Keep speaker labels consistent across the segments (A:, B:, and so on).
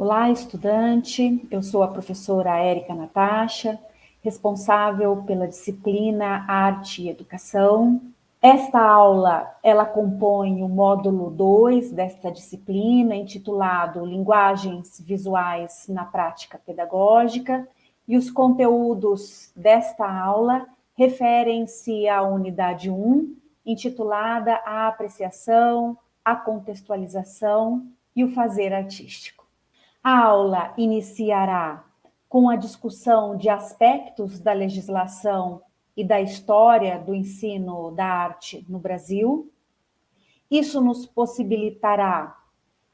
A: Olá, estudante. Eu sou a professora Érica Natasha, responsável pela disciplina Arte e Educação. Esta aula, ela compõe o módulo 2 desta disciplina, intitulado Linguagens Visuais na Prática Pedagógica, e os conteúdos desta aula referem-se à unidade 1, intitulada A Apreciação, a Contextualização e o Fazer Artístico. A aula iniciará com a discussão de aspectos da legislação e da história do ensino da arte no Brasil. Isso nos possibilitará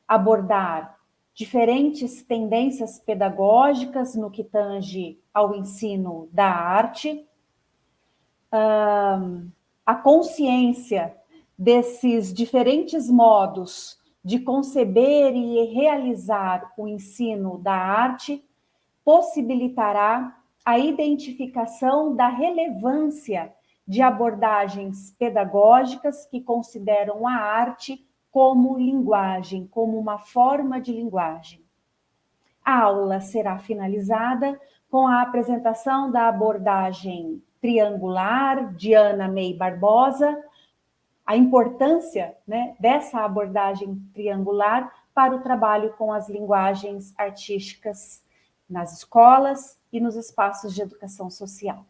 A: abordar diferentes tendências pedagógicas no que tange ao ensino da arte, a consciência desses diferentes modos de conceber e realizar o ensino da arte possibilitará a identificação da relevância de abordagens pedagógicas que consideram a arte como linguagem, como uma forma de linguagem. A aula será finalizada com a apresentação da abordagem triangular de Ana May Barbosa, a importância, dessa abordagem triangular para o trabalho com as linguagens artísticas nas escolas e nos espaços de educação social.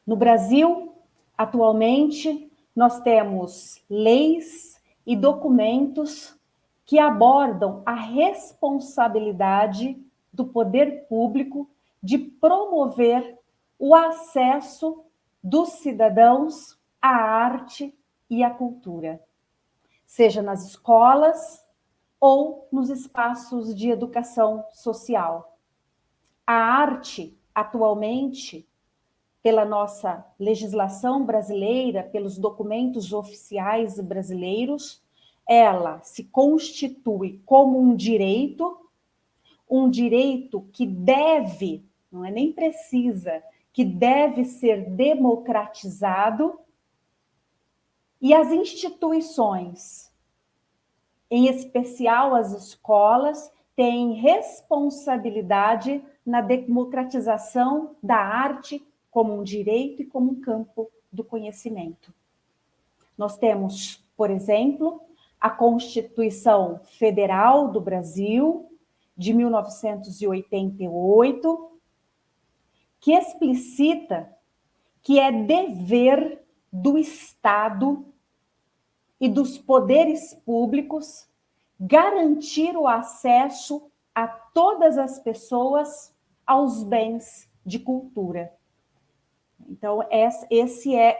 A: No Brasil, atualmente, nós temos leis e documentos que abordam a responsabilidade do poder público de promover o acesso dos cidadãos à arte e à cultura, seja nas escolas ou nos espaços de educação social. A arte, atualmente, pela nossa legislação brasileira, pelos documentos oficiais brasileiros, ela se constitui como um direito que deve, não é nem precisa, que deve ser democratizado, e as instituições, em especial as escolas, têm responsabilidade na democratização da arte como um direito e como um campo do conhecimento. Nós temos, por exemplo, a Constituição Federal do Brasil, de 1988, que explicita que é dever do Estado e dos poderes públicos garantir o acesso a todas as pessoas aos bens de cultura. Então, esse é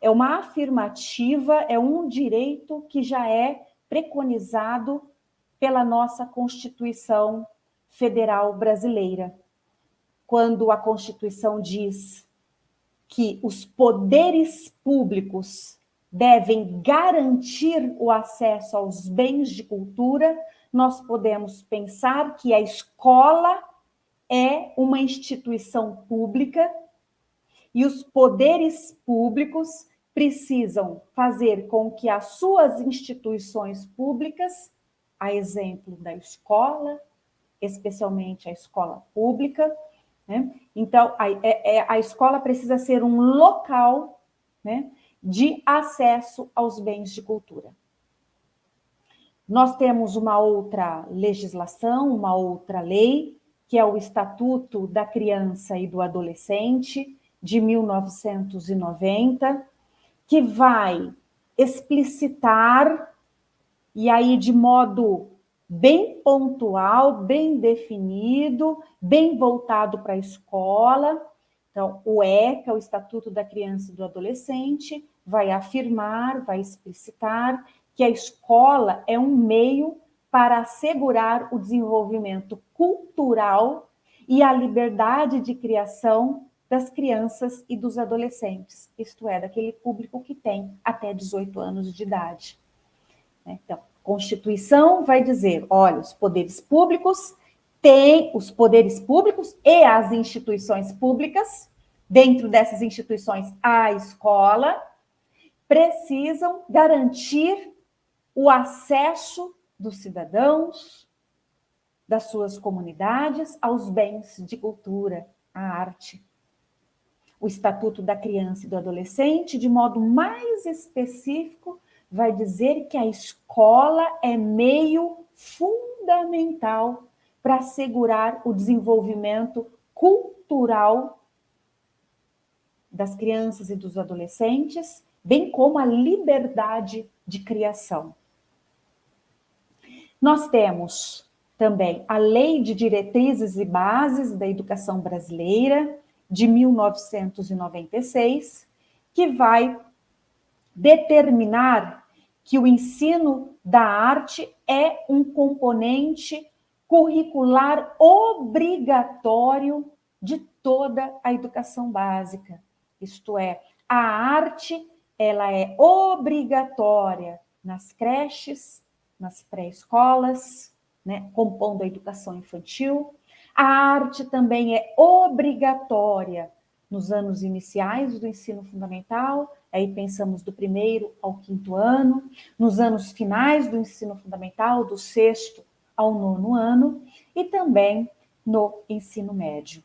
A: uma afirmativa, é um direito que já é preconizado pela nossa Constituição Federal Brasileira. Quando a Constituição diz que os poderes públicos devem garantir o acesso aos bens de cultura, nós podemos pensar que a escola é uma instituição pública e os poderes públicos precisam fazer com que as suas instituições públicas, a exemplo da escola, especialmente a escola pública, então, a escola precisa ser um local, de acesso aos bens de cultura. Nós temos uma outra legislação, uma outra lei, que é o Estatuto da Criança e do Adolescente, de 1990, que vai explicitar, e aí de modo bem pontual, bem definido, bem voltado para a escola. Então, o ECA, o Estatuto da Criança e do Adolescente, vai afirmar, vai explicitar que a escola é um meio para assegurar o desenvolvimento cultural e a liberdade de criação das crianças e dos adolescentes, isto é, daquele público que tem até 18 anos de idade. Então, Constituição vai dizer, olha, os poderes públicos e as instituições públicas, dentro dessas instituições, a escola, precisam garantir o acesso dos cidadãos das suas comunidades aos bens de cultura, à arte. O Estatuto da Criança e do Adolescente, de modo mais específico, vai dizer que a escola é meio fundamental para assegurar o desenvolvimento cultural das crianças e dos adolescentes, bem como a liberdade de criação. Nós temos também a Lei de Diretrizes e Bases da Educação Brasileira, de 1996, que vai determinar que o ensino da arte é um componente curricular obrigatório de toda a educação básica. Isto é, a arte, ela é obrigatória nas creches, nas pré-escolas, né, compondo a educação infantil. A arte também é obrigatória nos anos iniciais do ensino fundamental, aí pensamos do 1º ao 5º ano, nos anos finais do ensino fundamental, do 6º ao 9º ano, e também no ensino médio.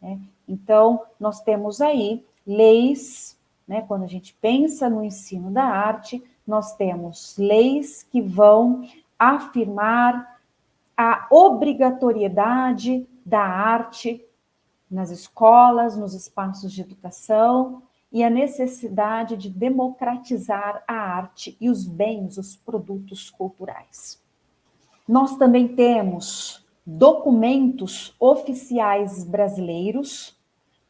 A: Né? Então, nós temos aí leis, né, quando a gente pensa no ensino da arte, nós temos leis que vão afirmar a obrigatoriedade da arte nas escolas, nos espaços de educação e a necessidade de democratizar a arte e os bens, os produtos culturais. Nós também temos documentos oficiais brasileiros,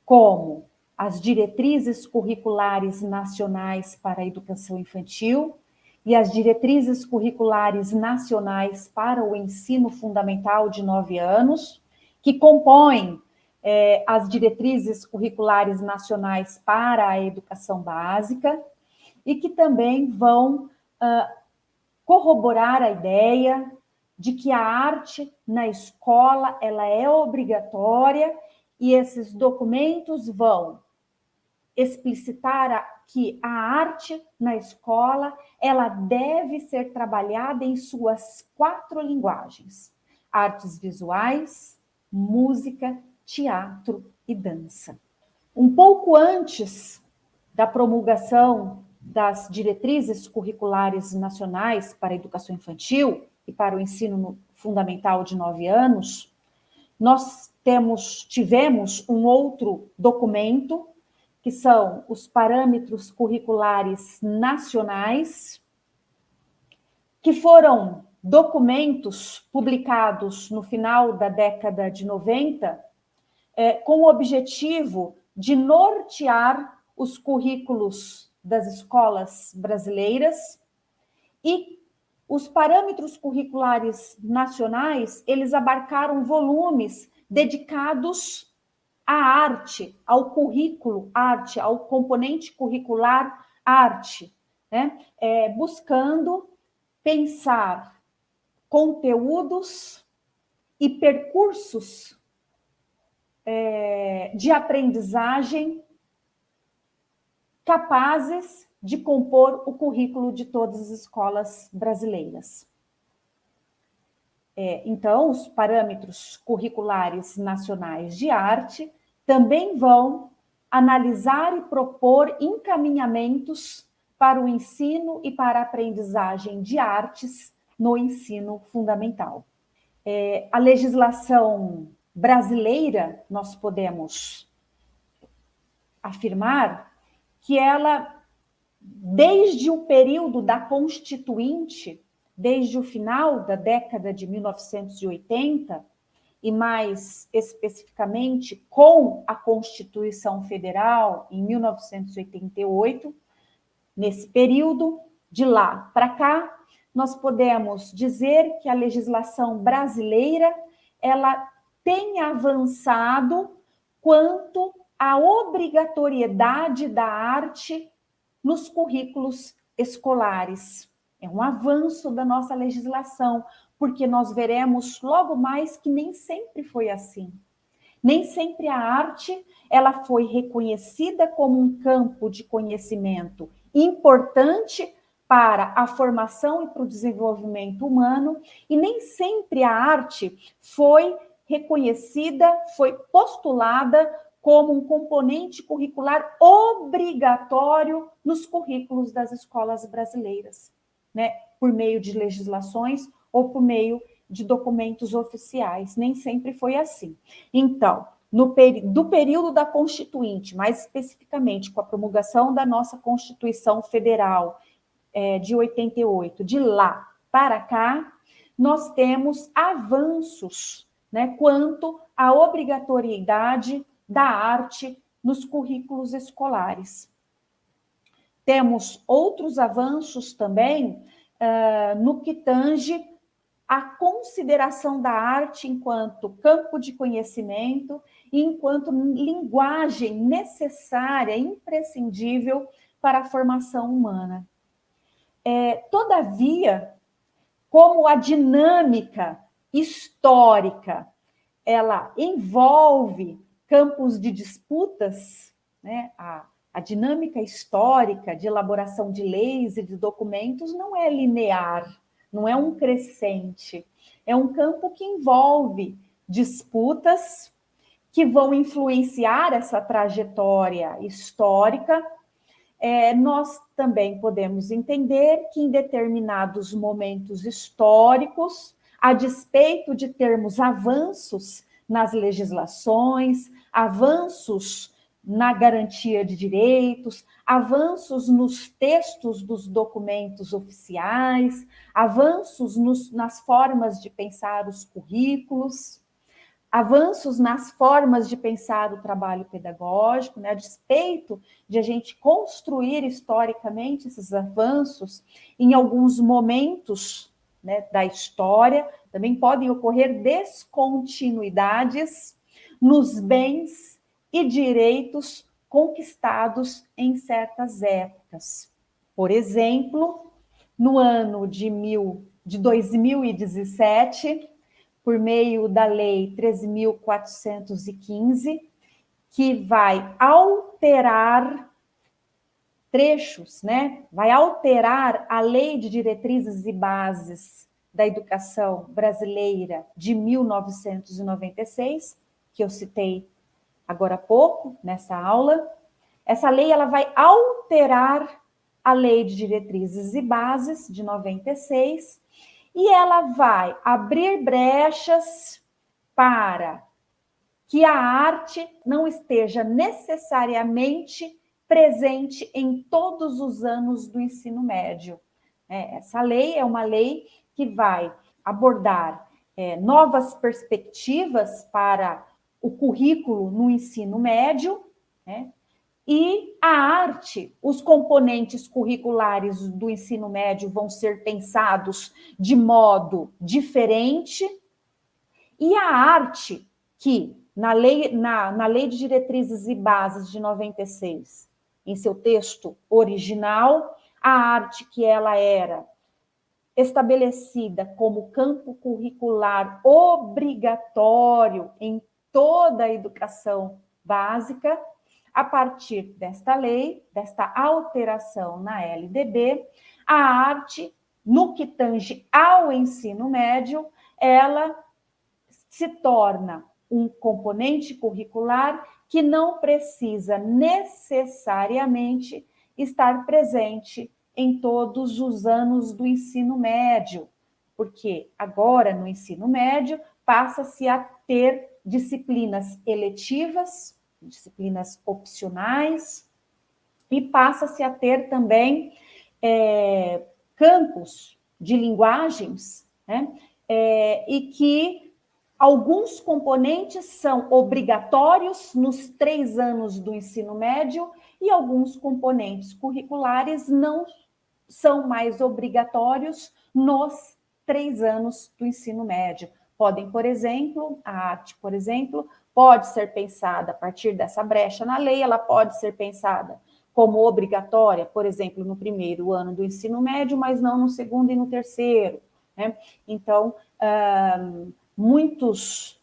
A: como as diretrizes curriculares nacionais para a educação infantil e as diretrizes curriculares nacionais para o ensino fundamental de 9 anos, que compõem as diretrizes curriculares nacionais para a educação básica e que também vão corroborar a ideia de que a arte na escola ela é obrigatória e esses documentos vão explicitar que a arte na escola ela deve ser trabalhada em suas 4 linguagens: artes visuais, música, teatro e dança. Um pouco antes da promulgação das diretrizes curriculares nacionais para a educação infantil e para o ensino fundamental de 9 anos, nós tivemos um outro documento, que são os parâmetros curriculares nacionais, que foram documentos publicados no final da década de 90, com o objetivo de nortear os currículos das escolas brasileiras, e os parâmetros curriculares nacionais, eles abarcaram volumes dedicados à arte, ao currículo arte, ao componente curricular arte, né? Buscando pensar conteúdos e percursos de aprendizagem capazes de compor o currículo de todas as escolas brasileiras. Então, os parâmetros curriculares nacionais de arte também vão analisar e propor encaminhamentos para o ensino e para a aprendizagem de artes no ensino fundamental. A legislação brasileira, nós podemos afirmar que ela, desde o período da Constituinte, desde o final da década de 1980, e mais especificamente com a Constituição Federal em 1988, nesse período, de lá para cá, nós podemos dizer que a legislação brasileira ela tem avançado quanto à obrigatoriedade da arte nos currículos escolares. É um avanço da nossa legislação, porque nós veremos logo mais que nem sempre foi assim. Nem sempre a arte ela foi reconhecida como um campo de conhecimento importante para a formação e para o desenvolvimento humano, e nem sempre a arte foi reconhecida, foi postulada como um componente curricular obrigatório nos currículos das escolas brasileiras, né? Por meio de legislações ou por meio de documentos oficiais. Nem sempre foi assim. Então, do período da Constituinte, mais especificamente com a promulgação da nossa Constituição Federal de 88, de lá para cá, nós temos avanços, né, quanto à obrigatoriedade da arte nos currículos escolares. Temos outros avanços também no que tange a consideração da arte enquanto campo de conhecimento e enquanto linguagem necessária, imprescindível para a formação humana. Todavia, como a dinâmica histórica, ela envolve campos de disputas, né? A dinâmica histórica de elaboração de leis e de documentos não é linear, não é um crescente, é um campo que envolve disputas que vão influenciar essa trajetória histórica. Nós também podemos entender que em determinados momentos históricos, a despeito de termos avanços nas legislações, avanços na garantia de direitos, avanços nos textos dos documentos oficiais, avanços nas formas de pensar os currículos, avanços nas formas de pensar o trabalho pedagógico, né? A despeito de a gente construir historicamente esses avanços, em alguns momentos, né, da história, também podem ocorrer descontinuidades nos bens e direitos conquistados em certas épocas. Por exemplo, no ano de 2017, por meio da Lei 13.415, que vai alterar trechos, né? Vai alterar a Lei de Diretrizes e Bases da Educação Brasileira de 1996, que eu citei agora há pouco, nessa aula. Essa lei ela vai alterar a Lei de Diretrizes e Bases de 96 e ela vai abrir brechas para que a arte não esteja necessariamente presente em todos os anos do ensino médio. Essa lei é uma lei que vai abordar novas perspectivas para o currículo no ensino médio, né? E a arte, os componentes curriculares do ensino médio vão ser pensados de modo diferente, e a arte que, na lei de Diretrizes e Bases de 96, em seu texto original, a arte que ela era estabelecida como campo curricular obrigatório em toda a educação básica, a partir desta lei, desta alteração na LDB, a arte, no que tange ao ensino médio, ela se torna um componente curricular que não precisa necessariamente estar presente em todos os anos do ensino médio, porque agora no ensino médio passa-se a ter disciplinas eletivas, disciplinas opcionais, e passa-se a ter também campos de linguagens, né? E que alguns componentes são obrigatórios nos 3 anos do ensino médio e alguns componentes curriculares não são mais obrigatórios nos 3 anos do ensino médio. Podem, por exemplo, a arte, por exemplo, pode ser pensada a partir dessa brecha na lei, ela pode ser pensada como obrigatória, por exemplo, no 1º ano do ensino médio, mas não no 2º e no 3º, né? Então, muitos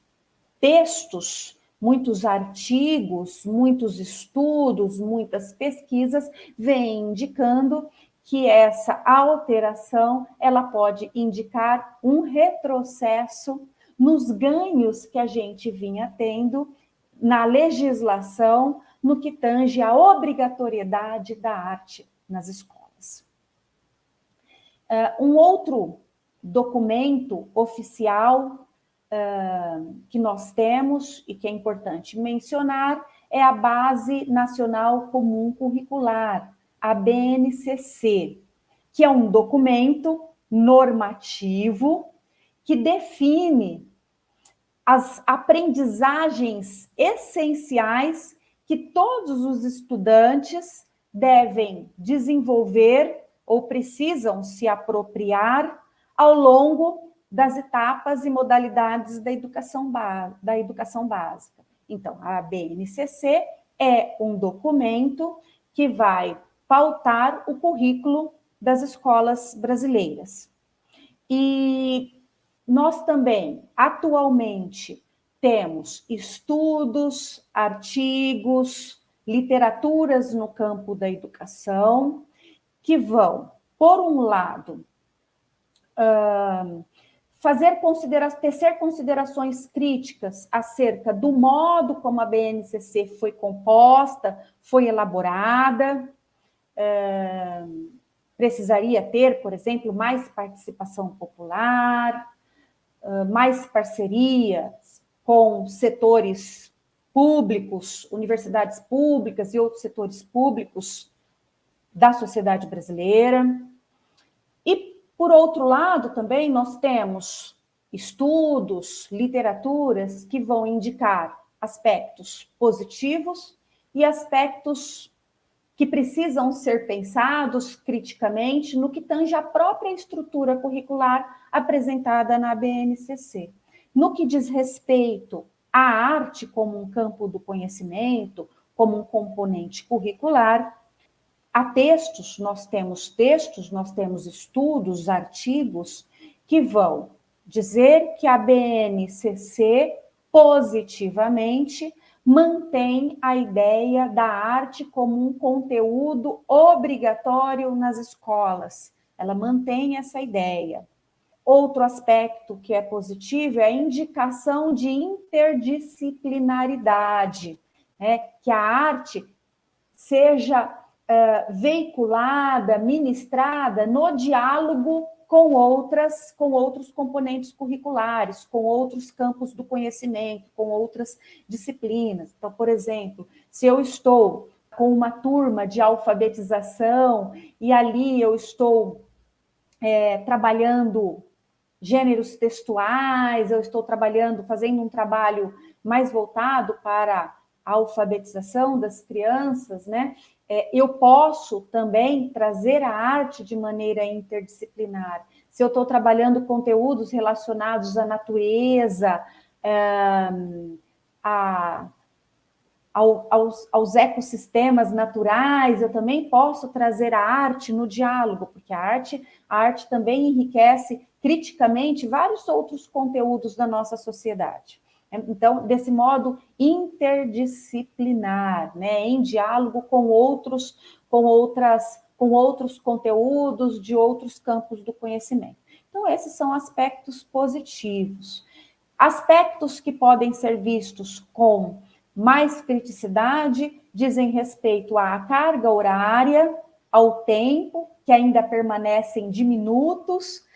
A: textos, muitos artigos, muitos estudos, muitas pesquisas vêm indicando que essa alteração ela pode indicar um retrocesso nos ganhos que a gente vinha tendo na legislação no que tange à obrigatoriedade da arte nas escolas. Um outro documento oficial que nós temos e que é importante mencionar é a Base Nacional Comum Curricular, a BNCC, que é um documento normativo que define as aprendizagens essenciais que todos os estudantes devem desenvolver ou precisam se apropriar ao longo das etapas e modalidades da educação básica. Então, a BNCC é um documento que vai pautar o currículo das escolas brasileiras. E nós também, atualmente, temos estudos, artigos, literaturas no campo da educação, que vão, por um lado, tecer considerações críticas acerca do modo como a BNCC foi composta, foi elaborada. Precisaria ter, por exemplo, mais participação popular, mais parcerias com setores públicos, universidades públicas e outros setores públicos da sociedade brasileira. E, por outro lado, também nós temos estudos, literaturas que vão indicar aspectos positivos e aspectos que precisam ser pensados criticamente no que tange à própria estrutura curricular apresentada na BNCC. No que diz respeito à arte como um campo do conhecimento, como um componente curricular, há textos, nós temos estudos, artigos que vão dizer que a BNCC positivamente mantém a ideia da arte como um conteúdo obrigatório nas escolas. Ela mantém essa ideia. Outro aspecto que é positivo é a indicação de interdisciplinaridade, né? Que a arte seja veiculada, ministrada no diálogo com outros componentes curriculares, com outros campos do conhecimento, com outras disciplinas. Então, por exemplo, se eu estou com uma turma de alfabetização e ali eu estou trabalhando gêneros textuais, eu estou fazendo um trabalho mais voltado para a alfabetização das crianças, né? Eu posso também trazer a arte de maneira interdisciplinar. Se eu estou trabalhando conteúdos relacionados à natureza, aos ecossistemas naturais, eu também posso trazer a arte no diálogo, porque a arte também enriquece criticamente vários outros conteúdos da nossa sociedade. Então, desse modo interdisciplinar, né, em diálogo com outros conteúdos de outros campos do conhecimento. Então, esses são aspectos positivos. Aspectos que podem ser vistos com mais criticidade dizem respeito à carga horária, ao tempo, que ainda permanecem diminutos,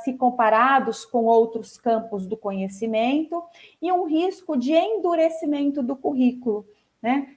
A: se comparados com outros campos do conhecimento, e um risco de endurecimento do currículo, né?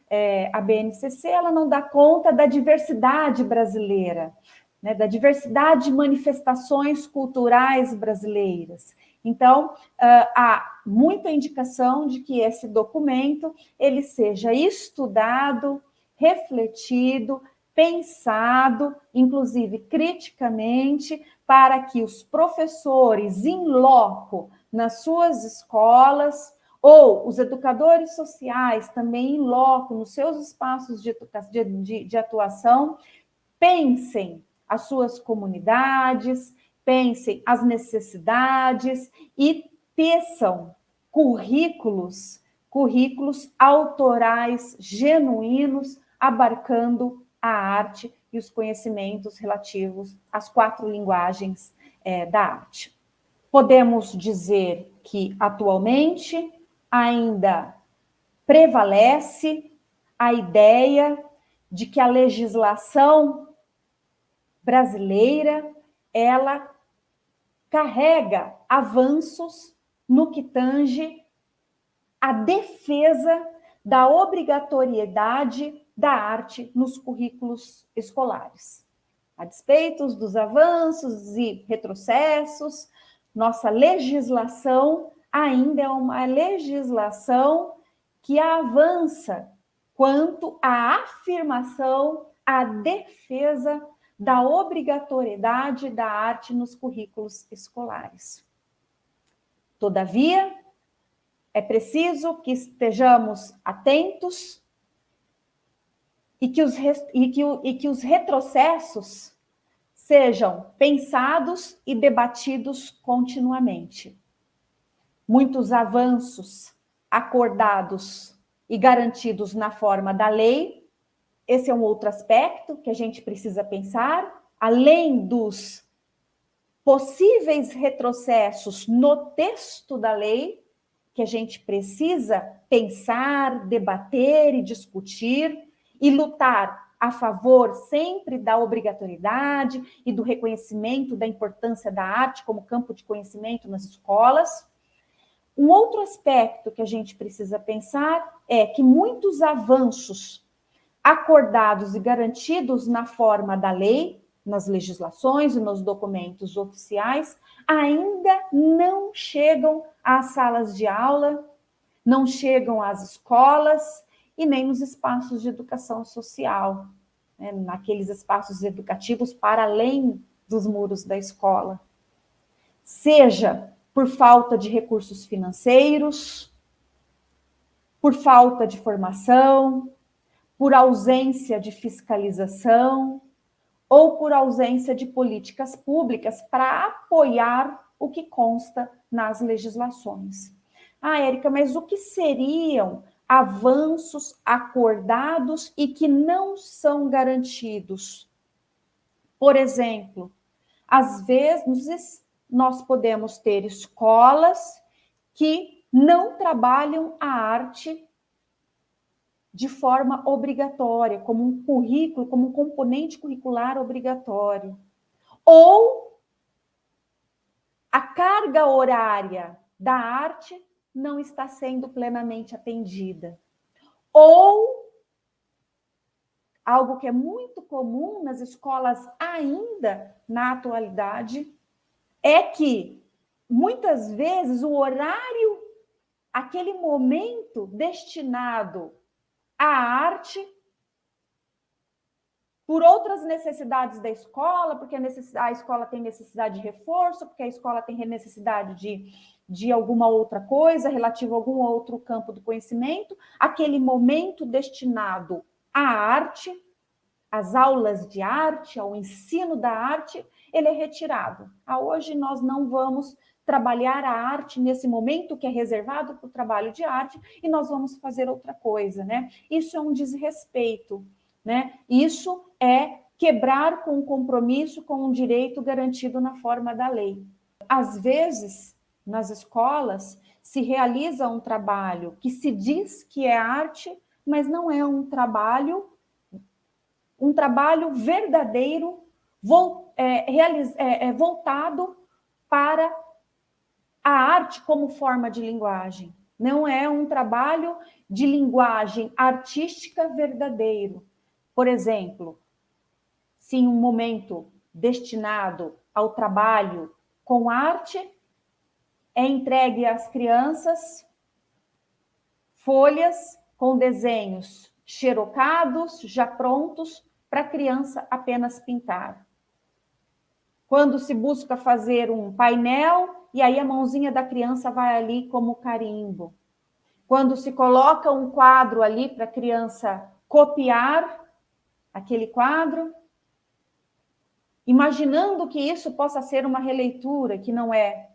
A: A BNCC ela não dá conta da diversidade brasileira, né? Da diversidade de manifestações culturais brasileiras. Então, há muita indicação de que esse documento ele seja estudado, refletido, pensado, inclusive criticamente, para que os professores in loco nas suas escolas, ou os educadores sociais também in loco nos seus espaços de atuação, pensem as suas comunidades, pensem as necessidades e teçam currículos autorais genuínos, abarcando a arte e os conhecimentos relativos às 4 linguagens da arte. Podemos dizer que, atualmente, ainda prevalece a ideia de que a legislação brasileira, ela carrega avanços no que tange a defesa da obrigatoriedade da arte nos currículos escolares. A despeito dos avanços e retrocessos, nossa legislação ainda é uma legislação que avança quanto à afirmação, à defesa da obrigatoriedade da arte nos currículos escolares. Todavia, é preciso que estejamos atentos e que os retrocessos sejam pensados e debatidos continuamente. Muitos avanços acordados e garantidos na forma da lei, esse é um outro aspecto que a gente precisa pensar, além dos possíveis retrocessos no texto da lei, que a gente precisa pensar, debater e discutir e lutar a favor sempre da obrigatoriedade e do reconhecimento da importância da arte como campo de conhecimento nas escolas. Um outro aspecto que a gente precisa pensar é que muitos avanços acordados e garantidos na forma da lei, nas legislações e nos documentos oficiais, ainda não chegam às salas de aula, não chegam às escolas e nem nos espaços de educação social, né, naqueles espaços educativos para além dos muros da escola. Seja por falta de recursos financeiros, por falta de formação, por ausência de fiscalização ou por ausência de políticas públicas para apoiar o que consta nas legislações. Érica, mas o que seriam avanços acordados e que não são garantidos? Por exemplo, às vezes nós podemos ter escolas que não trabalham a arte de forma obrigatória, como um currículo, como um componente curricular obrigatório. Ou a carga horária da arte não está sendo plenamente atendida. Ou algo que é muito comum nas escolas ainda na atualidade, é que muitas vezes o horário, aquele momento destinado à arte, por outras necessidades da escola, porque a escola tem necessidade de reforço, porque a escola tem necessidade de alguma outra coisa relativa a algum outro campo do conhecimento, aquele momento destinado à arte, às aulas de arte, ao ensino da arte, ele é retirado. Hoje nós não vamos trabalhar a arte nesse momento que é reservado para o trabalho de arte e nós vamos fazer outra coisa, né? Isso é um desrespeito, né? Isso é quebrar com um compromisso, com um direito garantido na forma da lei. Às vezes, nas escolas, se realiza um trabalho que se diz que é arte, mas não é um trabalho verdadeiro, voltado para a arte como forma de linguagem. Não é um trabalho de linguagem artística verdadeiro. Por exemplo, se em um momento destinado ao trabalho com arte, é entregue às crianças folhas com desenhos xerocados, já prontos, para a criança apenas pintar. Quando se busca fazer um painel, e aí a mãozinha da criança vai ali como carimbo. Quando se coloca um quadro ali para a criança copiar aquele quadro, imaginando que isso possa ser uma releitura, que não é.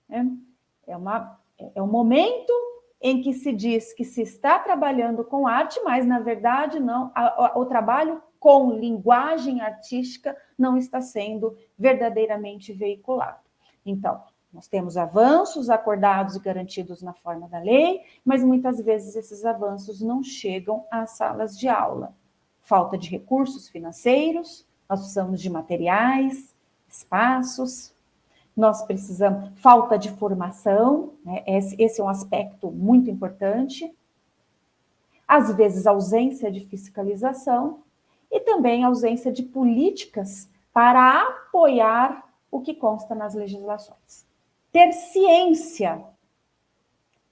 A: É um momento em que se diz que se está trabalhando com arte, mas, na verdade, não. O trabalho com linguagem artística não está sendo verdadeiramente veiculado. Então, nós temos avanços acordados e garantidos na forma da lei, mas muitas vezes esses avanços não chegam às salas de aula. Falta de recursos financeiros, nós precisamos de materiais, espaços, nós precisamos, falta de formação, né? Esse é um aspecto muito importante. Às vezes, ausência de fiscalização e também ausência de políticas para apoiar o que consta nas legislações. Ter ciência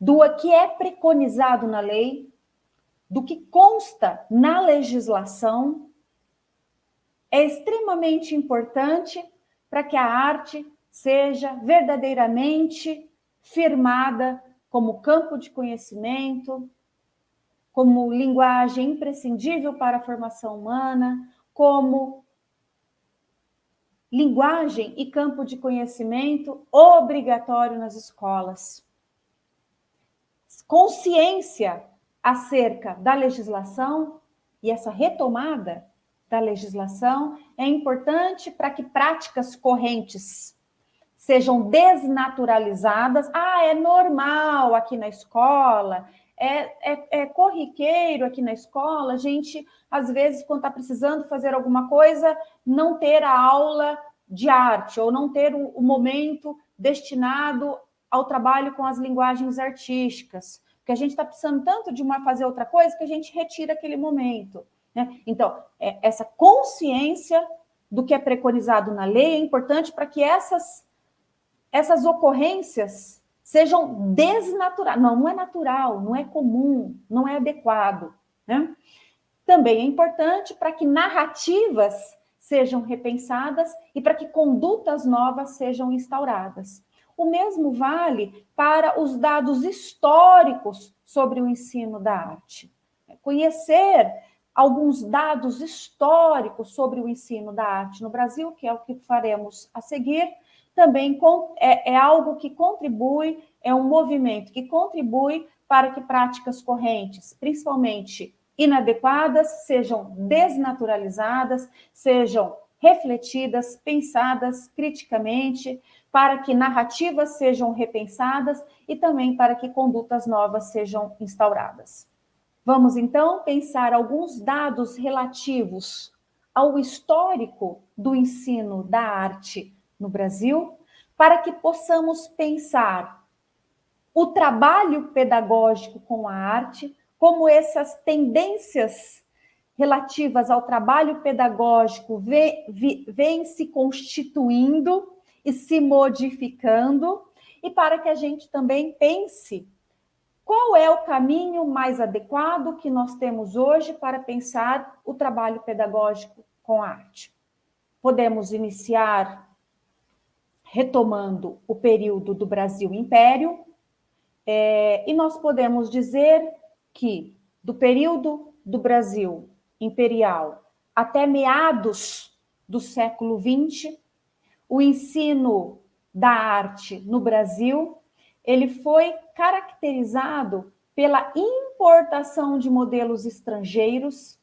A: do que é preconizado na lei, do que consta na legislação, é extremamente importante para que a arte seja verdadeiramente firmada como campo de conhecimento, como linguagem imprescindível para a formação humana, como linguagem e campo de conhecimento obrigatório nas escolas. Consciência acerca da legislação e essa retomada da legislação é importante para que práticas correntes sejam desnaturalizadas. Ah, é normal aqui na escola, é corriqueiro aqui na escola, a gente, às vezes, quando está precisando fazer alguma coisa, não ter a aula de arte, ou não ter o momento destinado ao trabalho com as linguagens artísticas, porque a gente está precisando tanto de fazer outra coisa que a gente retira aquele momento, né? Então, essa consciência do que é preconizado na lei é importante para que essas ocorrências sejam desnaturadas. Não é natural, não é comum, não é adequado, né? Também é importante para que narrativas sejam repensadas e para que condutas novas sejam instauradas. O mesmo vale para os dados históricos sobre o ensino da arte. Conhecer alguns dados históricos sobre o ensino da arte no Brasil, que é o que faremos a seguir, também é algo que contribui, é um movimento que contribui para que práticas correntes, principalmente inadequadas, sejam desnaturalizadas, sejam refletidas, pensadas criticamente, para que narrativas sejam repensadas e também para que condutas novas sejam instauradas. Vamos, então, pensar alguns dados relativos ao histórico do ensino da arte no Brasil, para que possamos pensar o trabalho pedagógico com a arte, como essas tendências relativas ao trabalho pedagógico vêm se constituindo e se modificando, e para que a gente também pense qual é o caminho mais adequado que nós temos hoje para pensar o trabalho pedagógico com a arte. Podemos iniciar retomando o período do Brasil Império, e nós podemos dizer que do período do Brasil Imperial até meados do século XX, o ensino da arte no Brasil, ele foi caracterizado pela importação de modelos estrangeiros,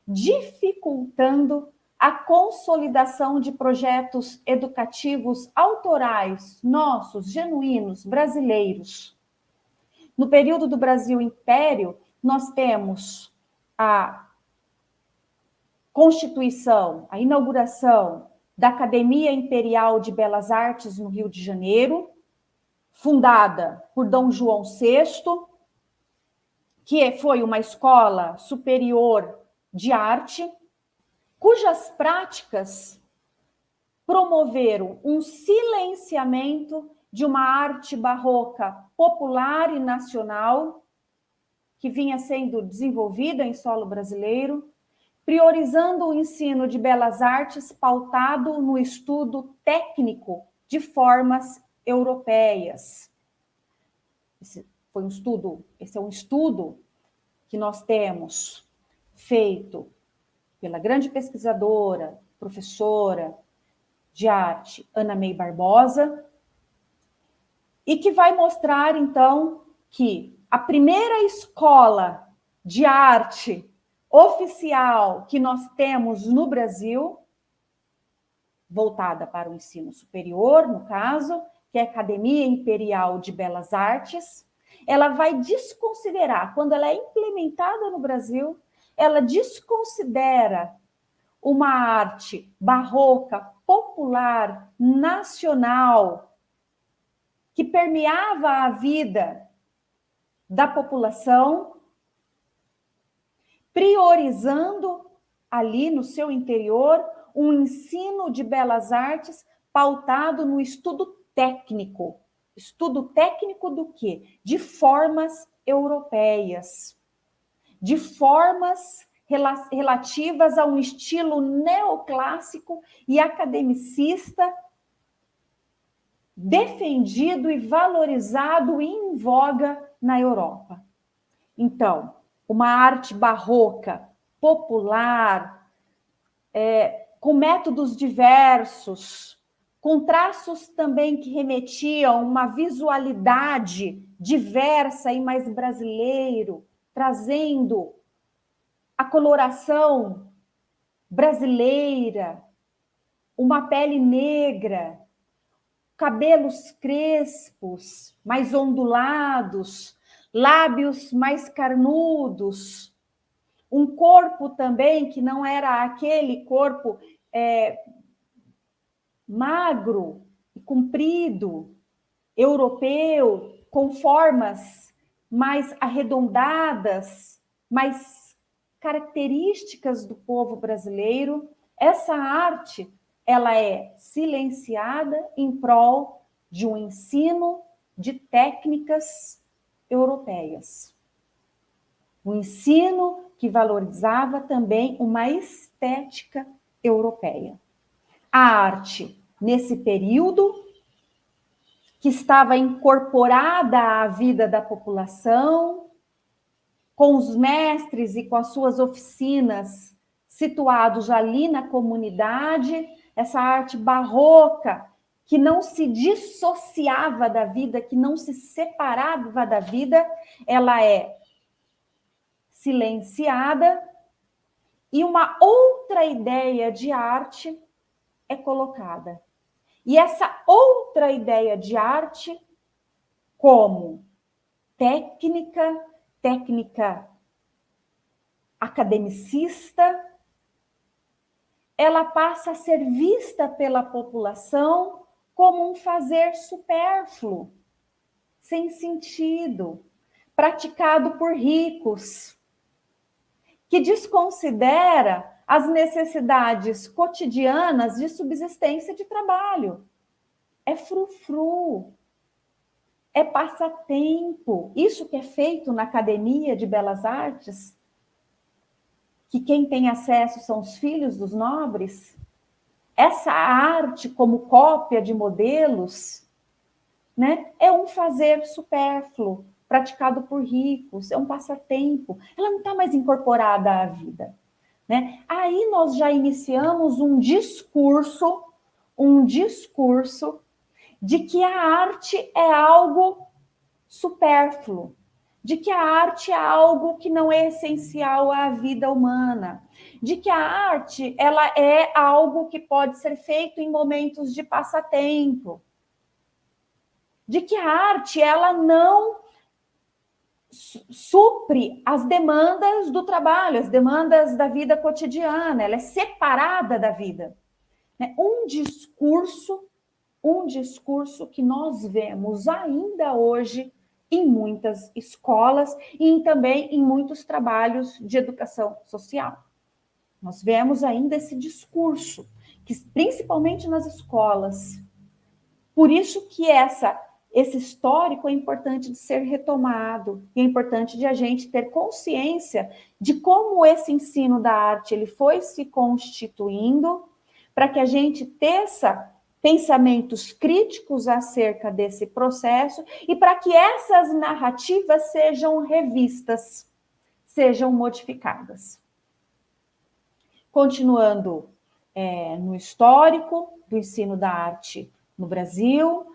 A: dificultando a consolidação de projetos educativos autorais, nossos, genuínos, brasileiros. No período do Brasil Império, nós temos a constituição, a inauguração da Academia Imperial de Belas Artes no Rio de Janeiro, fundada por Dom João VI, que foi uma escola superior de arte, cujas práticas promoveram um silenciamento de uma arte barroca popular e nacional, que vinha sendo desenvolvida em solo brasileiro, priorizando o ensino de belas artes pautado no estudo técnico de formas europeias. Esse é um estudo que nós temos feito pela grande pesquisadora, professora de arte, Ana May Barbosa, e que vai mostrar, então, que a primeira escola de arte oficial que nós temos no Brasil, voltada para o ensino superior, no caso, que é a Academia Imperial de Belas Artes, ela vai desconsiderar, quando ela é implementada no Brasil, ela desconsidera uma arte barroca, popular, nacional, que permeava a vida da população, priorizando ali no seu interior um ensino de belas artes pautado no estudo técnico. Estudo técnico do quê? De formas europeias, de formas relativas a um estilo neoclássico e academicista defendido e valorizado e em voga na Europa. Então, uma arte barroca, popular, com métodos diversos, com traços também que remetiam a uma visualidade diversa e mais brasileiro, trazendo a coloração brasileira, uma pele negra, cabelos crespos, mais ondulados, lábios mais carnudos, um corpo também que não era aquele corpo magro e comprido, europeu, com formas mais arredondadas, mais características do povo brasileiro. Essa arte, ela é silenciada em prol de um ensino de técnicas europeias. Um ensino que valorizava também uma estética europeia. A arte, nesse período, que estava incorporada à vida da população, com os mestres e com as suas oficinas situados ali na comunidade, essa arte barroca, que não se dissociava da vida, que não se separava da vida, ela é silenciada, e uma outra ideia de arte é colocada. E essa outra ideia de arte, como técnica academicista, ela passa a ser vista pela população como um fazer supérfluo, sem sentido, praticado por ricos, que desconsidera as necessidades cotidianas de subsistência de trabalho. É frufru, é passatempo. Isso que é feito na Academia de Belas Artes, que quem tem acesso são os filhos dos nobres. Essa arte como cópia de modelos, né, é um fazer supérfluo, praticado por ricos, é um passatempo. Ela não está mais incorporada à vida. Né? Aí nós já iniciamos um discurso de que a arte é algo supérfluo, de que a arte é algo que não é essencial à vida humana, de que a arte ela é algo que pode ser feito em momentos de passatempo, de que a arte ela não supre as demandas do trabalho, as demandas da vida cotidiana, ela é separada da vida. Um discurso que nós vemos ainda hoje em muitas escolas e também em muitos trabalhos de educação social. Nós vemos ainda esse discurso, que principalmente nas escolas. Por isso que esse histórico é importante de ser retomado, e é importante de a gente ter consciência de como esse ensino da arte ele foi se constituindo, para que a gente teça pensamentos críticos acerca desse processo e para que essas narrativas sejam revistas, sejam modificadas. Continuando no histórico do ensino da arte no Brasil,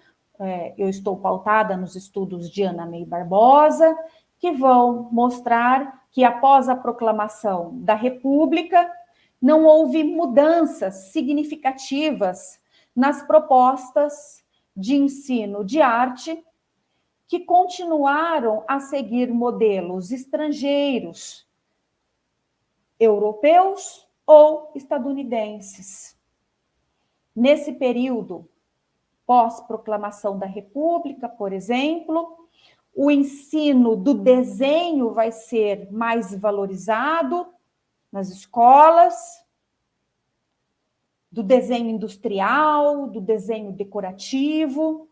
A: eu estou pautada nos estudos de Ana May Barbosa, que vão mostrar que após a proclamação da República, não houve mudanças significativas nas propostas de ensino de arte, que continuaram a seguir modelos estrangeiros, europeus ou estadunidenses. Nesse período, pós-proclamação da República, por exemplo, o ensino do desenho vai ser mais valorizado nas escolas, do desenho industrial, do desenho decorativo,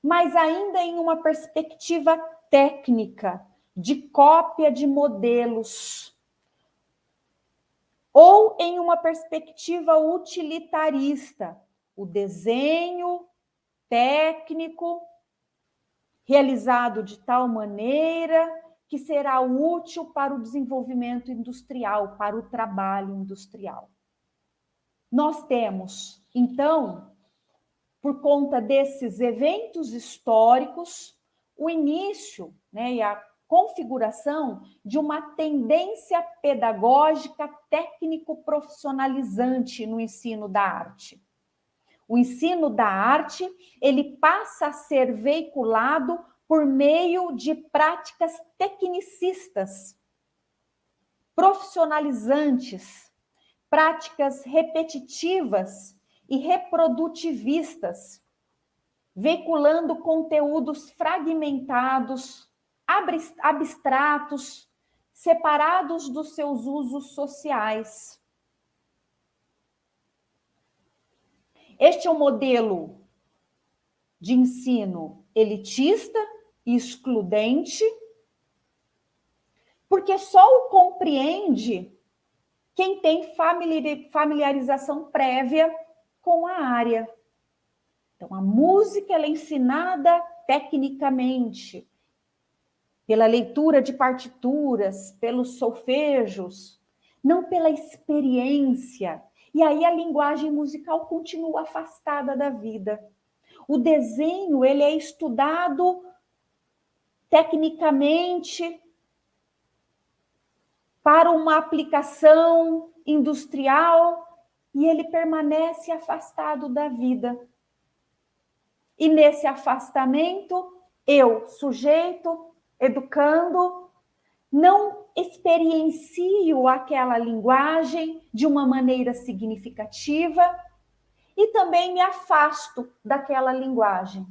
A: mas ainda em uma perspectiva técnica, de cópia de modelos, ou em uma perspectiva utilitarista, o desenho técnico realizado de tal maneira que será útil para o desenvolvimento industrial, para o trabalho industrial. Nós temos, então, por conta desses eventos históricos, o início, e a configuração de uma tendência pedagógica técnico-profissionalizante no ensino da arte. O ensino da arte, ele passa a ser veiculado por meio de práticas tecnicistas, profissionalizantes, práticas repetitivas e reprodutivistas, veiculando conteúdos fragmentados, abstratos, separados dos seus usos sociais. Este é um modelo de ensino elitista e excludente, porque só o compreende quem tem familiarização prévia com a área. Então, a música ela é ensinada tecnicamente, pela leitura de partituras, pelos solfejos, não pela experiência. E aí a linguagem musical continua afastada da vida. O desenho ele é estudado tecnicamente para uma aplicação industrial e ele permanece afastado da vida. E nesse afastamento, eu, sujeito, educando, não experiencio aquela linguagem de uma maneira significativa e também me afasto daquela linguagem.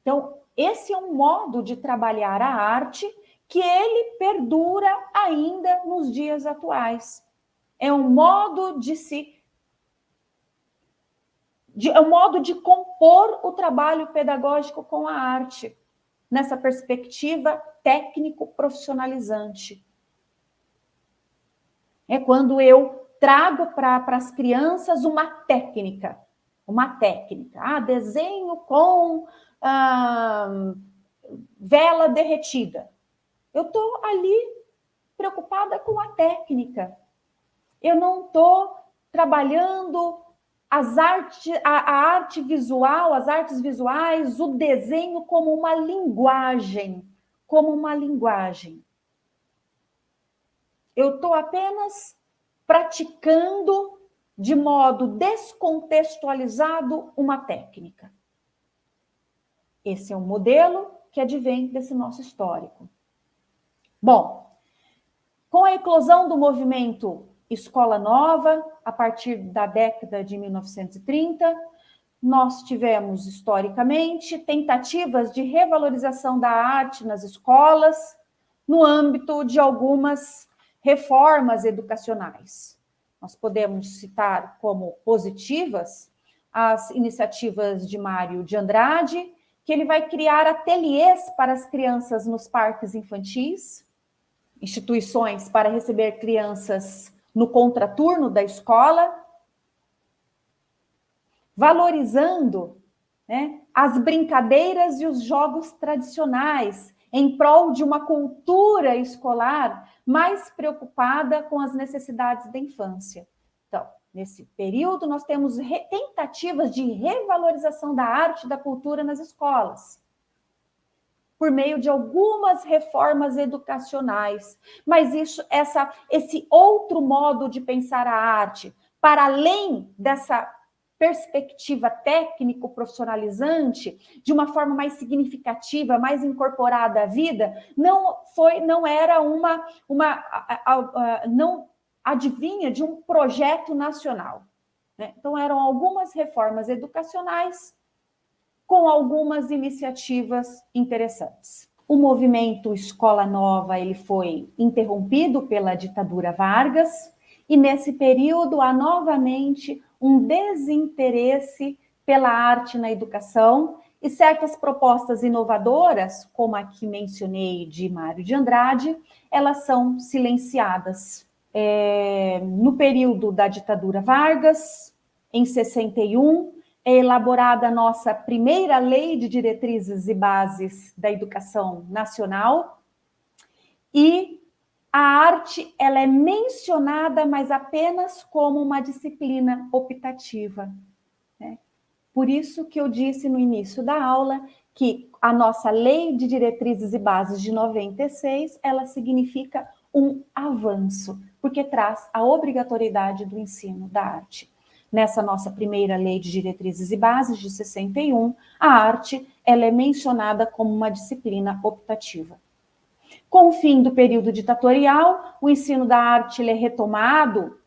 A: Então, esse é um modo de trabalhar a arte que ele perdura ainda nos dias atuais. É um modo é um modo de compor o trabalho pedagógico com a arte, nessa perspectiva técnico-profissionalizante. É quando eu trago para as crianças uma técnica. Desenho com vela derretida. Eu estou ali preocupada com a técnica. Eu não estou trabalhando a arte visual, as artes visuais, o desenho como uma linguagem. Eu estou apenas praticando de modo descontextualizado uma técnica. Esse é um modelo que advém desse nosso histórico. Bom, com a eclosão do movimento Escola Nova, a partir da década de 1930, nós tivemos, historicamente, tentativas de revalorização da arte nas escolas, no âmbito de algumas reformas educacionais. Nós podemos citar como positivas as iniciativas de Mário de Andrade, que ele vai criar ateliês para as crianças nos parques infantis, instituições para receber crianças no contraturno da escola, valorizando as brincadeiras e os jogos tradicionais, em prol de uma cultura escolar mais preocupada com as necessidades da infância. Então, nesse período, nós temos tentativas de revalorização da arte e da cultura nas escolas. por meio de algumas reformas educacionais. Mas esse outro modo de pensar a arte, para além dessa perspectiva técnico-profissionalizante, de uma forma mais significativa, mais incorporada à vida, não era não advinha de um projeto nacional, né? Então, eram algumas reformas educacionais com algumas iniciativas interessantes. O movimento Escola Nova ele foi interrompido pela ditadura Vargas, e nesse período há novamente um desinteresse pela arte na educação, e certas propostas inovadoras, como a que mencionei de Mário de Andrade, elas são silenciadas. No período da ditadura Vargas, em 61, é elaborada a nossa primeira Lei de Diretrizes e Bases da Educação Nacional, e a arte ela é mencionada, mas apenas como uma disciplina optativa, né? Por isso que eu disse no início da aula que a nossa Lei de Diretrizes e Bases de 96, ela significa um avanço, porque traz a obrigatoriedade do ensino da arte. Nessa nossa primeira Lei de Diretrizes e Bases de 61, a arte ela é mencionada como uma disciplina optativa. Com o fim do período ditatorial, o ensino da arte ele é retomado,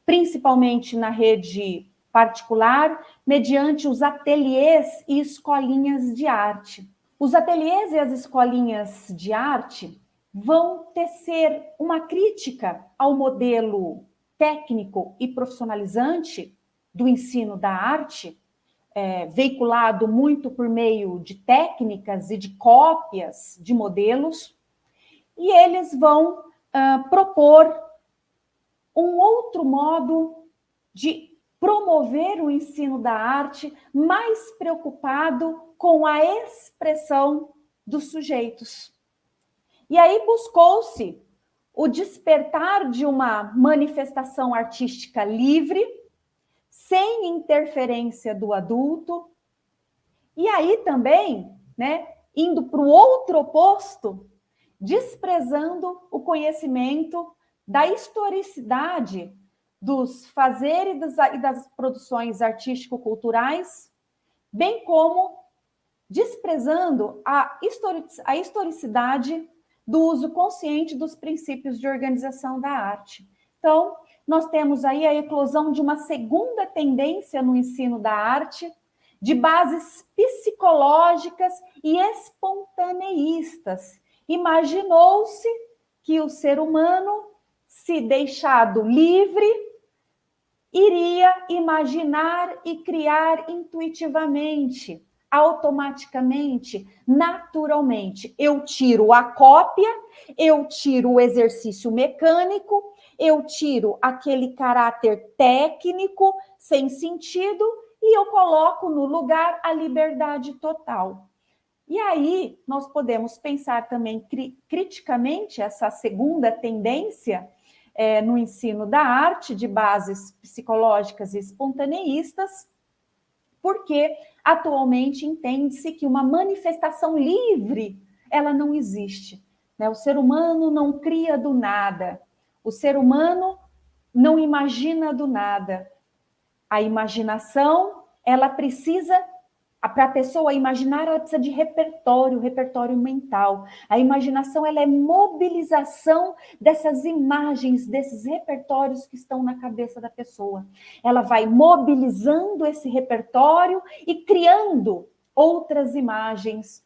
A: principalmente na rede particular, mediante os ateliês e escolinhas de arte. Os ateliês e as escolinhas de arte vão tecer uma crítica ao modelo técnico e profissionalizante do ensino da arte, veiculado muito por meio de técnicas e de cópias de modelos, e eles vão propor um outro modo de promover o ensino da arte, mais preocupado com a expressão dos sujeitos. E aí buscou-se o despertar de uma manifestação artística livre, sem interferência do adulto, e aí também, né, indo para o outro oposto, desprezando o conhecimento da historicidade dos fazeres e das produções artístico-culturais, bem como desprezando a historicidade do uso consciente dos princípios de organização da arte. Então, nós temos aí a eclosão de uma segunda tendência no ensino da arte, de bases psicológicas e espontaneístas. Imaginou-se que o ser humano, se deixado livre, iria imaginar e criar intuitivamente, automaticamente, naturalmente. Eu tiro a cópia, eu tiro o exercício mecânico, eu tiro aquele caráter técnico sem sentido e eu coloco no lugar a liberdade total. E aí nós podemos pensar também criticamente essa segunda tendência no ensino da arte, de bases psicológicas e espontaneístas, porque atualmente entende-se que uma manifestação livre, ela não existe, né? O ser humano não cria do nada, o ser humano não imagina do nada. A imaginação, ela precisa, para a pessoa imaginar, ela precisa de repertório mental. A imaginação, ela é mobilização dessas imagens, desses repertórios que estão na cabeça da pessoa. Ela vai mobilizando esse repertório e criando outras imagens,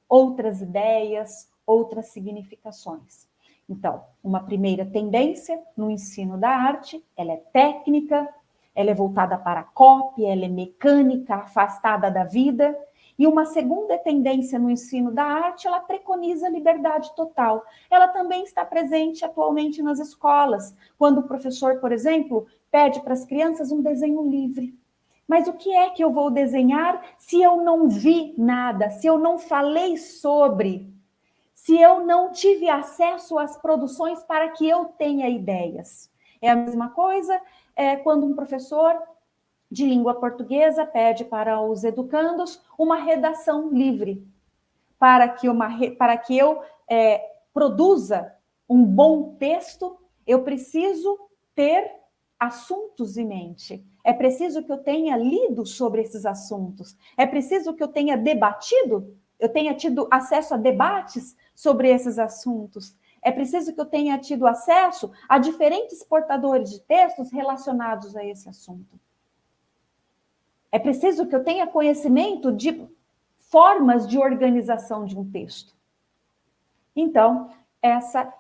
A: outras ideias, outras significações. Então, uma primeira tendência no ensino da arte, ela é técnica, ela é voltada para a cópia, ela é mecânica, afastada da vida. E uma segunda tendência no ensino da arte, ela preconiza a liberdade total. Ela também está presente atualmente nas escolas, quando o professor, por exemplo, pede para as crianças um desenho livre. Mas o que é que eu vou desenhar se eu não vi nada, se eu não falei sobre, se eu não tive acesso às produções para que eu tenha ideias? É a mesma coisa quando um professor de língua portuguesa pede para os educandos uma redação livre. para que eu produza um bom texto, eu preciso ter assuntos em mente. É preciso que eu tenha lido sobre esses assuntos. É preciso que eu tenha debatido, eu tenha tido acesso a debates sobre esses assuntos. É preciso que eu tenha tido acesso a diferentes portadores de textos relacionados a esse assunto. É preciso que eu tenha conhecimento de formas de organização de um texto. Então, essa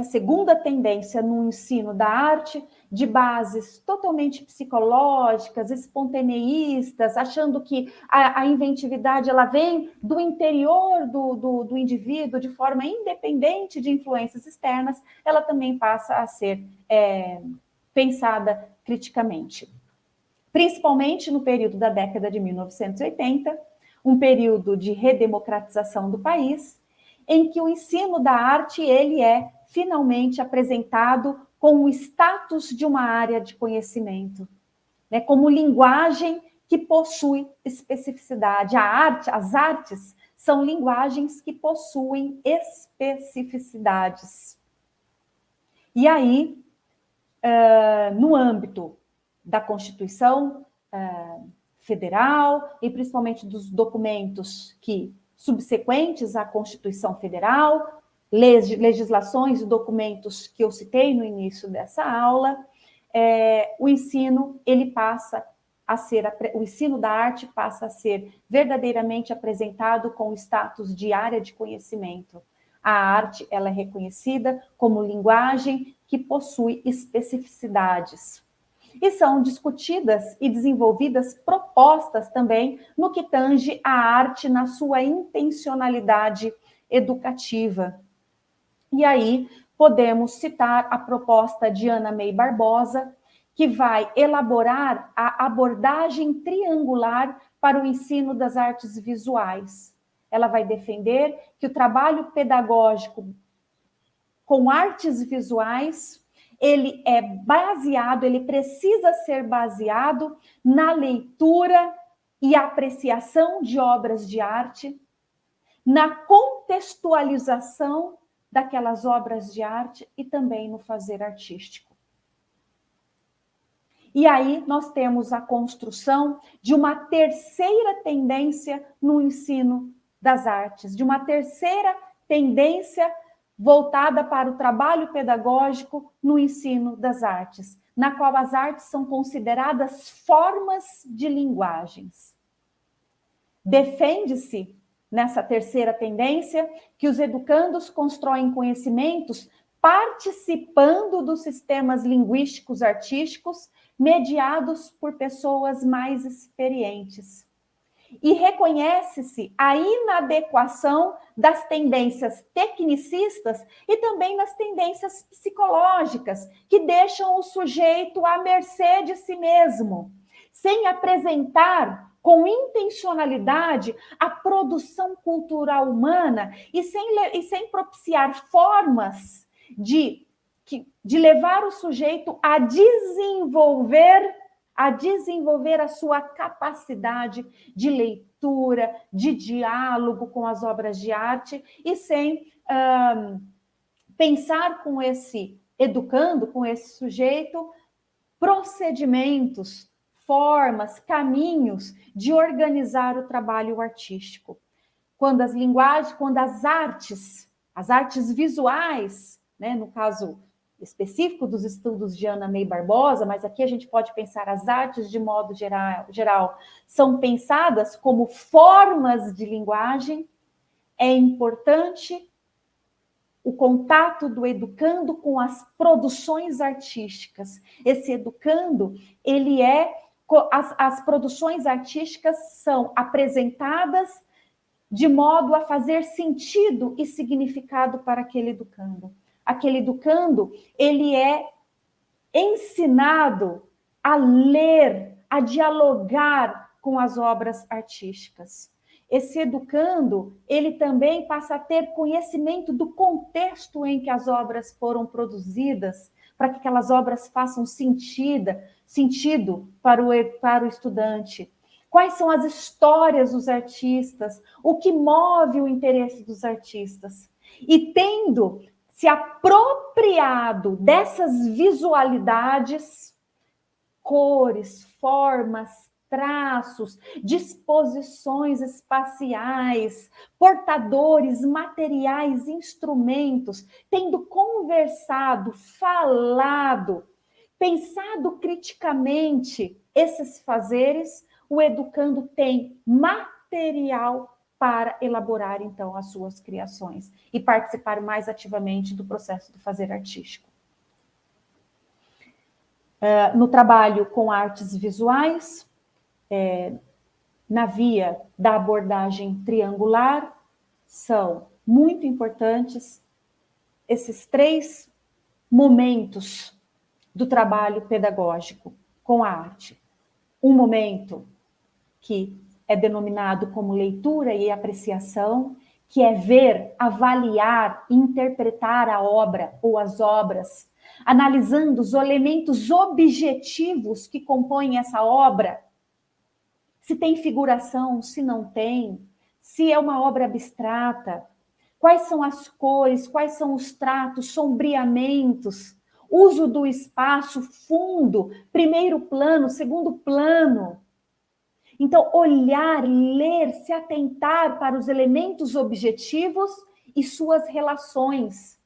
A: segunda tendência no ensino da arte, de bases totalmente psicológicas, espontaneístas, achando que a inventividade ela vem do interior do indivíduo, de forma independente de influências externas, ela também passa a ser pensada criticamente. Principalmente no período da década de 1980, um período de redemocratização do país, em que o ensino da arte ele é finalmente apresentado com o status de uma área de conhecimento, né, como linguagem que possui especificidade. As artes são linguagens que possuem especificidades. E aí, no âmbito da Constituição Federal e principalmente dos documentos subsequentes à Constituição Federal, legislações e documentos que eu citei no início dessa aula, o ensino o ensino da arte passa a ser verdadeiramente apresentado com o status de área de conhecimento. A arte ela é reconhecida como linguagem que possui especificidades. E são discutidas e desenvolvidas propostas também no que tange à arte na sua intencionalidade educativa. E aí podemos citar a proposta de Ana May Barbosa, que vai elaborar a abordagem triangular para o ensino das artes visuais. Ela vai defender que o trabalho pedagógico com artes visuais ele precisa ser baseado na leitura e apreciação de obras de arte, na contextualização daquelas obras de arte e também no fazer artístico. E aí nós temos a construção de uma terceira tendência no ensino das artes, de uma terceira tendência voltada para o trabalho pedagógico no ensino das artes, na qual as artes são consideradas formas de linguagens. Defende-se, nessa terceira tendência, que os educandos constroem conhecimentos participando dos sistemas linguísticos artísticos mediados por pessoas mais experientes. E reconhece-se a inadequação das tendências tecnicistas e também das tendências psicológicas, que deixam o sujeito à mercê de si mesmo, sem apresentar com intencionalidade a produção cultural humana e sem propiciar formas de levar o sujeito a desenvolver a sua capacidade de leitura, de diálogo com as obras de arte e sem pensar com esse educando, com esse sujeito, procedimentos, formas, caminhos de organizar o trabalho artístico. Quando as artes visuais, né, no caso específico dos estudos de Ana May Barbosa, mas aqui a gente pode pensar as artes de modo geral, são pensadas como formas de linguagem, é importante o contato do educando com as produções artísticas. Esse educando, as produções artísticas são apresentadas de modo a fazer sentido e significado para aquele educando. Aquele educando, ele é ensinado a ler, a dialogar com as obras artísticas. Esse educando, ele também passa a ter conhecimento do contexto em que as obras foram produzidas, para que aquelas obras façam sentido para o estudante. Quais são as histórias dos artistas? O que move o interesse dos artistas? E tendo se apropriado dessas visualidades, cores, formas, traços, disposições espaciais, portadores, materiais, instrumentos, tendo conversado, falado, pensado criticamente esses fazeres, o educando tem material para elaborar, então, as suas criações e participar mais ativamente do processo do fazer artístico. No trabalho com artes visuais, na via da abordagem triangular, são muito importantes esses 3 momentos do trabalho pedagógico com a arte. Um momento que é denominado como leitura e apreciação, que é ver, avaliar, interpretar a obra ou as obras, analisando os elementos objetivos que compõem essa obra, se tem figuração, se não tem, se é uma obra abstrata, quais são as cores, quais são os tratos, sombreamentos, uso do espaço, fundo, primeiro plano, segundo plano. Então, olhar, ler, se atentar para os elementos objetivos e suas relações,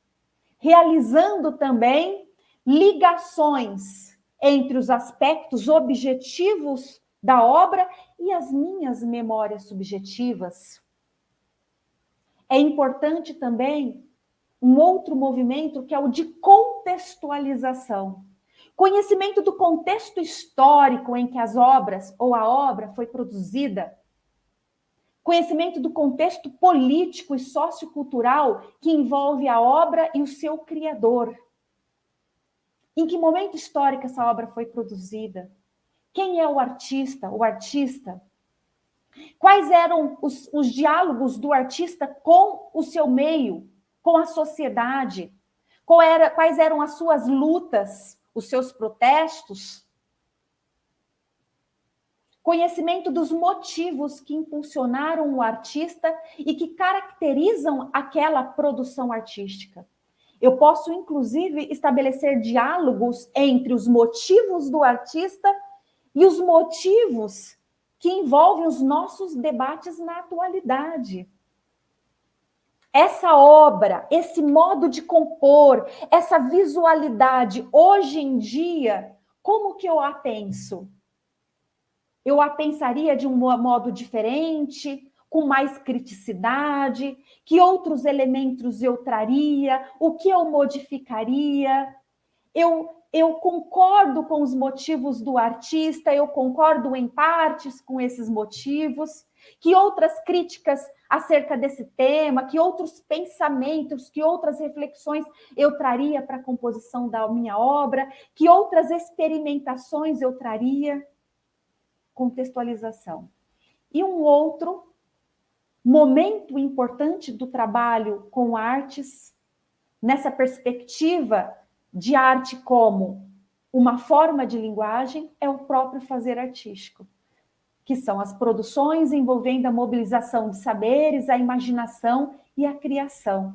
A: realizando também ligações entre os aspectos objetivos da obra e as minhas memórias subjetivas. É importante também um outro movimento que é o de contextualização. Conhecimento do contexto histórico em que as obras ou a obra foi produzida. Conhecimento do contexto político e sociocultural que envolve a obra e o seu criador. Em que momento histórico essa obra foi produzida? Quem é o artista? Quais eram os diálogos do artista com o seu meio, com a sociedade? Quais eram as suas lutas, os seus protestos? Conhecimento dos motivos que impulsionaram o artista e que caracterizam aquela produção artística. Eu posso, inclusive, estabelecer diálogos entre os motivos do artista e os motivos que envolvem os nossos debates na atualidade. Essa obra, esse modo de compor, essa visualidade, hoje em dia, como que eu a penso? Eu a pensaria de um modo diferente, com mais criticidade? Que outros elementos eu traria? O que eu modificaria? Eu concordo com os motivos do artista, eu concordo em partes com esses motivos. Que outras críticas acerca desse tema, que outros pensamentos, que outras reflexões eu traria para a composição da minha obra? Que outras experimentações eu traria? Contextualização. E um outro momento importante do trabalho com artes, nessa perspectiva de arte como uma forma de linguagem, é o próprio fazer artístico, que são as produções envolvendo a mobilização de saberes, a imaginação e a criação.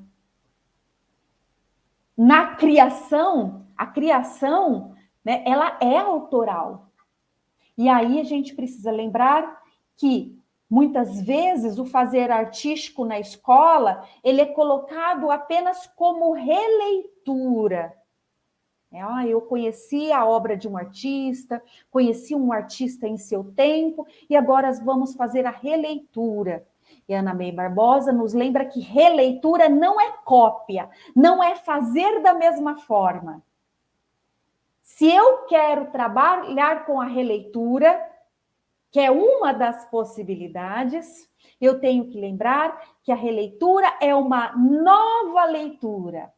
A: Na criação, a criação, né, ela é autoral. E aí a gente precisa lembrar que, muitas vezes, o fazer artístico na escola, ele é colocado apenas como releitura. Eu conheci a obra de um artista, conheci um artista em seu tempo, e agora vamos fazer a releitura. E Ana May Barbosa nos lembra que releitura não é cópia, não é fazer da mesma forma. Se eu quero trabalhar com a releitura, que é uma das possibilidades, eu tenho que lembrar que a releitura é uma nova leitura.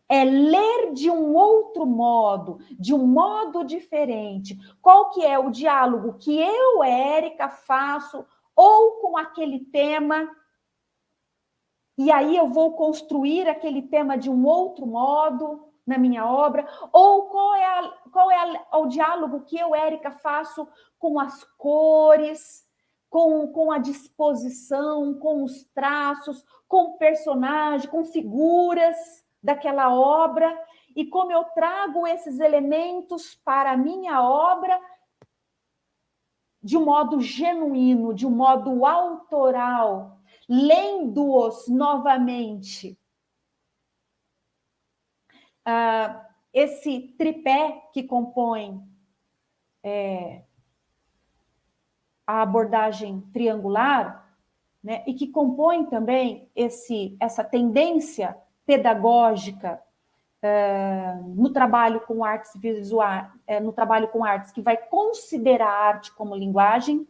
A: É ler de um outro modo, de um modo diferente. Qual que é o diálogo que eu, Érica, faço ou com aquele tema, e aí eu vou construir aquele tema de um outro modo, na minha obra? Ou qual é o diálogo que eu, Érica, faço com as cores, com a disposição, com os traços, com o personagem, com figuras daquela obra, e como eu trago esses elementos para a minha obra de um modo genuíno, de um modo autoral, lendo-os novamente. Esse tripé que compõe a abordagem triangular, né, e que compõe também essa tendência pedagógica no trabalho com artes visuais, no trabalho com artes que vai considerar a arte como linguagem,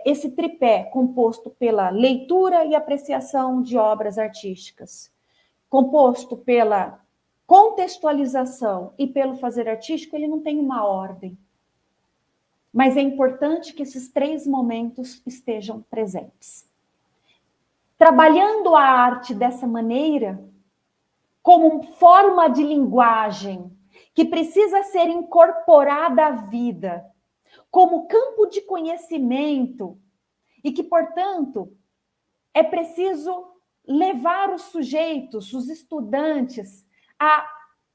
A: esse tripé composto pela leitura e apreciação de obras artísticas, composto pela contextualização e pelo fazer artístico, ele não tem uma ordem. Mas é importante que esses 3 momentos estejam presentes. Trabalhando a arte dessa maneira, como forma de linguagem que precisa ser incorporada à vida, como campo de conhecimento, e que, portanto, é preciso levar os sujeitos, os estudantes, a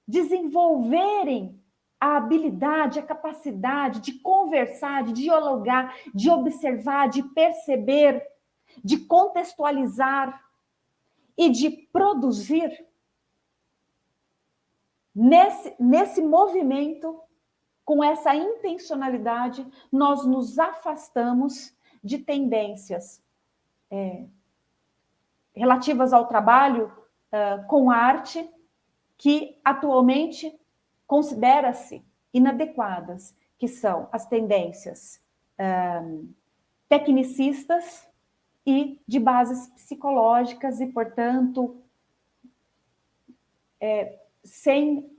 A: desenvolverem a habilidade, a capacidade de conversar, de dialogar, de observar, de perceber, de contextualizar e de produzir. Nesse movimento, com essa intencionalidade, nós nos afastamos de tendências relativas ao trabalho com arte, que atualmente considera-se inadequadas, que são as tendências tecnicistas e de bases psicológicas e, portanto, sem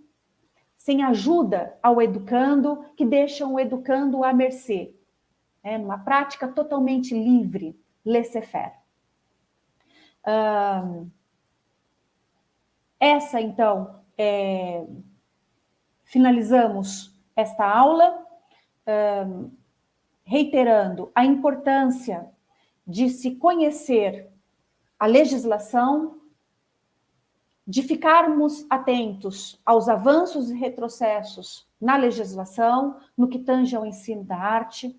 A: ajuda ao educando, que deixam o educando à mercê, numa prática totalmente livre, laissez-faire. Essa, então, finalizamos esta aula, reiterando a importância de se conhecer a legislação, de ficarmos atentos aos avanços e retrocessos na legislação, no que tange ao ensino da arte,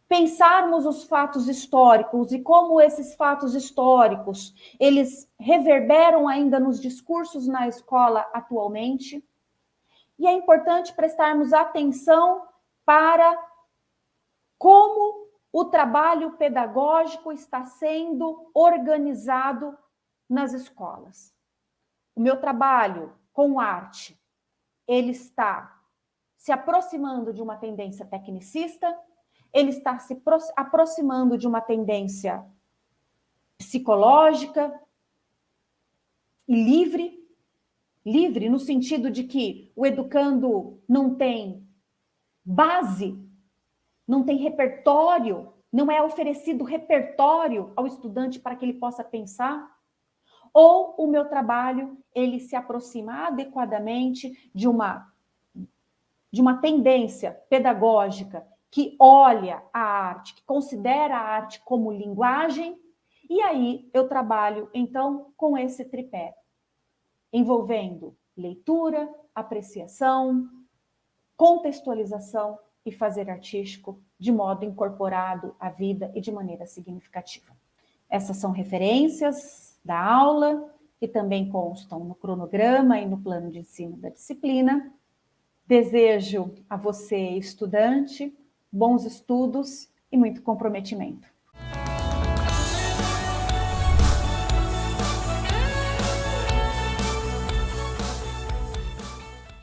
A: pensarmos os fatos históricos e como esses fatos históricos, eles reverberam ainda nos discursos na escola atualmente, e é importante prestarmos atenção para como o trabalho pedagógico está sendo organizado nas escolas. O meu trabalho com arte, ele está se aproximando de uma tendência tecnicista, ele está se aproximando de uma tendência psicológica e livre no sentido de que o educando não tem base, não tem repertório, não é oferecido repertório ao estudante para que ele possa pensar, ou o meu trabalho, ele se aproxima adequadamente de uma tendência pedagógica que olha a arte, que considera a arte como linguagem, e aí eu trabalho, então, com esse tripé, envolvendo leitura, apreciação, contextualização e fazer artístico de modo incorporado à vida e de maneira significativa. Essas são referências da aula, que também constam no cronograma e no plano de ensino da disciplina. Desejo a você, estudante, bons estudos e muito comprometimento.